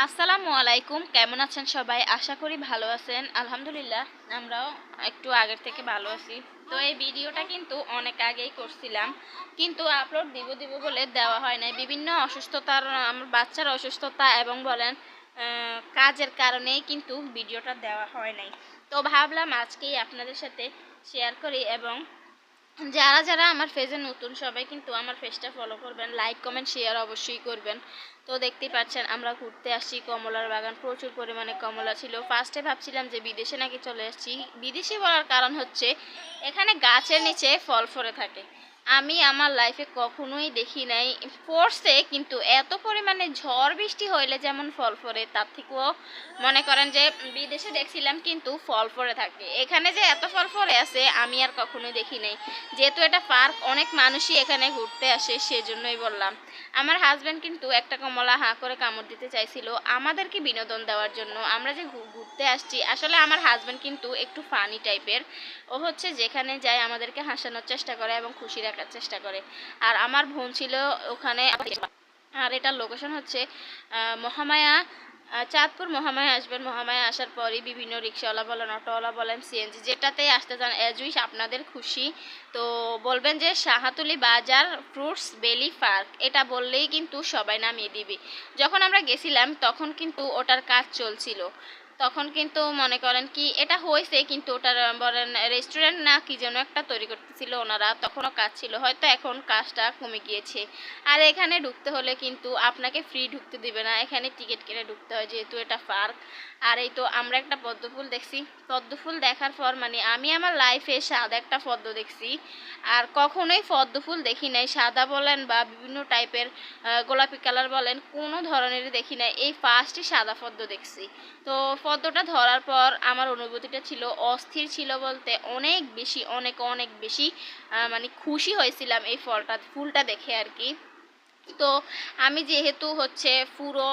আসসালামু আলাইকুম, কেমন আছেন সবাই? আশা করি ভালো আছেন। আলহামদুলিল্লাহ আমরাও একটু আগের থেকে ভালো আছি। তো এই ভিডিওটা কিন্তু অনেক আগেই করছিলাম, কিন্তু আপলোড দিব দিব বলে দেওয়া হয় নাই। বিভিন্ন অসুস্থতার আমার বাচ্চার অসুস্থতা এবং বলেন কাজের কারণেই কিন্তু ভিডিওটা দেওয়া হয় নাই। তো ভাবলাম আজকেই আপনাদের সাথে শেয়ার করি, এবং যারা যারা আমার পেজে নতুন সবাই কিন্তু আমার পেজটা ফলো করবেন, লাইক কমেন্ট শেয়ার অবশ্যই করবেন। তো দেখতেই পাচ্ছেন আমরা ঘুরতে আসছি, কমলার বাগান, প্রচুর পরিমাণে কমলা ছিল। ফার্স্টে ভাবছিলাম যে বিদেশে নাকি চলে আসছি। বিদেশি বলার কারণ হচ্ছে এখানে গাছের নিচে ফল ফলে থাকে। আমি আমার লাইফে কখনোই দেখি নাই। পড়ছে, কিন্তু এত পরিমাণে ঝড় বৃষ্টি হইলে যেমন ফল ফলে, তার থেকেও মনে করেন যে বিদেশে দেখছিলাম কিন্তু ফল ফলে থাকে। এখানে যে এত ফল ফলে আছে আমি আর কখনোই দেখি নাই। যেহেতু এটা পার্ক, অনেক মানুষই এখানে ঘুরতে আসে, সেজন্যই বললাম। আমার হাজব্যান্ড কিন্তু একটা কমলা হাঁ করে কামড় দিতে চাইছিল আমাদেরকে বিনোদন দেওয়ার জন্য। আমরা যে ঘুরতে আসছি, আসলে আমার হাজব্যান্ড কিন্তু একটু ফানি টাইপের। ও হচ্ছে যেখানে যায় আমাদেরকে হাসানোর চেষ্টা করে এবং খুশি রাখার চেষ্টা করে। আর আমার বোন ছিল ওখানে। আর এটার লোকেশন হচ্ছে মহামায়া, চাঁদপুর মহামায়া আসবেন। মহামায়া আসার পরই বিভিন্ন রিক্সাওয়ালা বলেন, অটোওয়ালা বলেন, সিএনজি যেটাতেই আসতে চান এজুইস আপনাদের খুশি। তো বলবেন যে শাহাতুলি বাজার ফ্রুটস বেলি পার্ক, এটা বললেই কিন্তু সবাই নামিয়ে দিবে। যখন আমরা গেছিলাম তখন কিন্তু ওটার কাজ চলছিল। তখন কিন্তু মনে করেন কি এটা হয়েছে, কিন্তু ওটার বলেন রেস্টুরেন্ট না কি যেন একটা তৈরি করতেছিল ওনারা, তখনও কাজ ছিল, হয়তো এখন কাজটা কমে গিয়েছে। আর এখানে ঢুকতে হলে কিন্তু আপনাকে ফ্রি ঢুকতে দিবে না, এখানে টিকিট কেটে ঢুকতে হয়, যেহেতু এটা পার্ক। আর এই তো আমরা একটা পদ্ম ফুল দেখছি। পদ্ম ফুল দেখার পর মানে আমি আমার লাইফে সাদা একটা পদ্ম দেখছি, আর কখনোই পদ্ম ফুল দেখি নাই। সাদা বলেন বা বিভিন্ন টাইপের গোলাপি কালার বলেন, কোনো ধরনের দেখি নাই। এই ফার্স্টই সাদা পদ্ম দেখছি। তো পদ্মটা ধরার পর আমার অনুভূতিটা ছিল অস্থির ছিল, বলতে অনেক বেশি, অনেক অনেক বেশি মানে খুশি হয়েছিলাম এই ফুলটা দেখে আর কি। তো আমি যেহেতু হচ্ছে পুরো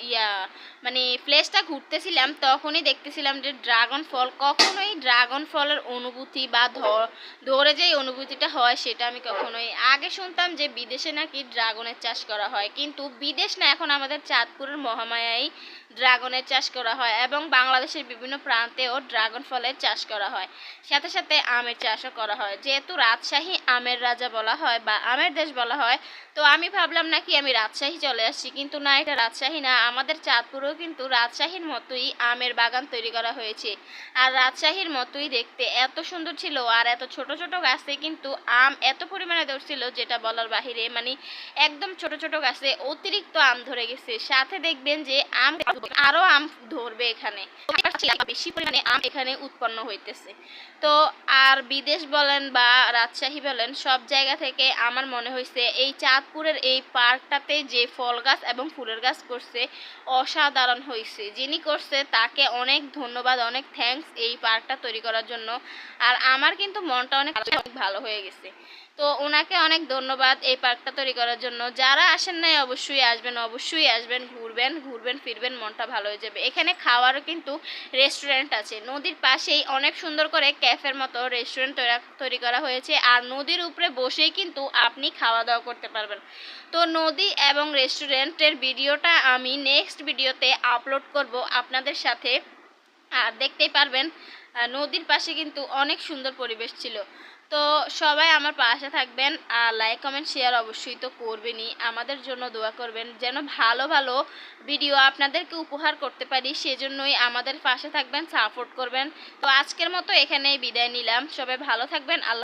ইয়া মানে প্লেসটা ঘুরতেছিলাম, তখনই দেখতেছিলাম যে ড্রাগন ফল, কখনোই ড্রাগন ফলের অনুভূতি বা ধরে যে অনুভূতিটা হয় সেটা আমি কখনোই আগে শুনতাম যে বিদেশে নাকি ড্রাগনের চাষ করা হয়, কিন্তু বিদেশ না, এখন আমাদের চাঁদপুরের মহামায়ায় ড্রাগনের চাষ করা হয়, এবং বাংলাদেশের বিভিন্ন প্রান্তেও ড্রাগন ফলের চাষ করা হয়। সাথে সাথে আমের চাষও করা হয়। যেহেতু রাজশাহী আমের রাজা বলা হয় বা আমের দেশ বলা হয়, তো আমি ভাবলাম নাকি আমি রাজশাহী চলে আসছি, কিন্তু না, এটা রাজশাহী না, আমাদের চাঁদপুরেও কিন্তু রাজশাহীর মতোই আমের বাগান তৈরি করা হয়েছে। আর রাজশাহীর মতোই দেখতে এত সুন্দর ছিল, আর এত ছোট ছোট গাছে কিন্তু আম এত পরিমাণে ধরছিল যেটা বলার বাহিরে। মানে একদম ছোট ছোট গাছে অতিরিক্ত আম ধরে গেছে। সাথে দেখবেন যে আম আরো আম ধরবে এখানে, বেশি পরিমাণে আম এখানে উৎপন্ন হইতেছে। তো আর বিদেশ বলেন বা রাজশাহী বলেন, সব জায়গা থেকে আমার মনে হয়েছে এই চাঁদপুরের এই পার্কটাতে যে ফল গাছ এবং ফুলের গাছ করছে অসাধারণ হয়েছে। যিনি করছে তাকে অনেক ধন্যবাদ, অনেক থ্যাঙ্কস এই পার্কটা তৈরি করার জন্য। আর আমার কিন্তু মনটা অনেক ভালো হয়ে গেছে। তো ওনাকে অনেক ধন্যবাদ এই পার্কটা তৈরি করার জন্য। যারা আসেন নাই অবশ্যই আসবেন, অবশ্যই আসবেন, ঘুরবেন ঘুরবেন ফিরবেন, মনটা ভালো হয়ে যাবে। এখানে খাওয়ারও কিন্তু রেস্টুরেন্ট আছে। নদীর পাশেই অনেক সুন্দর করে ক্যাফের মতো রেস্টুরেন্ট তৈরি করা হয়েছে, আর নদীর উপরে বসেই কিন্তু আপনি খাওয়া দাওয়া করতে পারবেন। তো নদী এবং রেস্টুরেন্টের ভিডিওটা আমি নেক্সট ভিডিওতে আপলোড করব আপনাদের সাথে। আর দেখতেই পারবেন নদীর পাশে কিন্তু অনেক সুন্দর পরিবেশ ছিল। তো সবাই আমার পাশে থাকবেন, আর লাইক কমেন্ট শেয়ার অবশ্যই তো করবেনই। আমাদের জন্য দোয়া করবেন যেন ভালো ভালো ভিডিও আপনাদেরকে উপহার করতে পারি, সেজন্যই আমাদের পাশে থাকবেন, সাপোর্ট করবেন। তো আজকের মতো এখানেই বিদায় নিলাম। সবাই ভালো থাকবেন। আল্লাহ।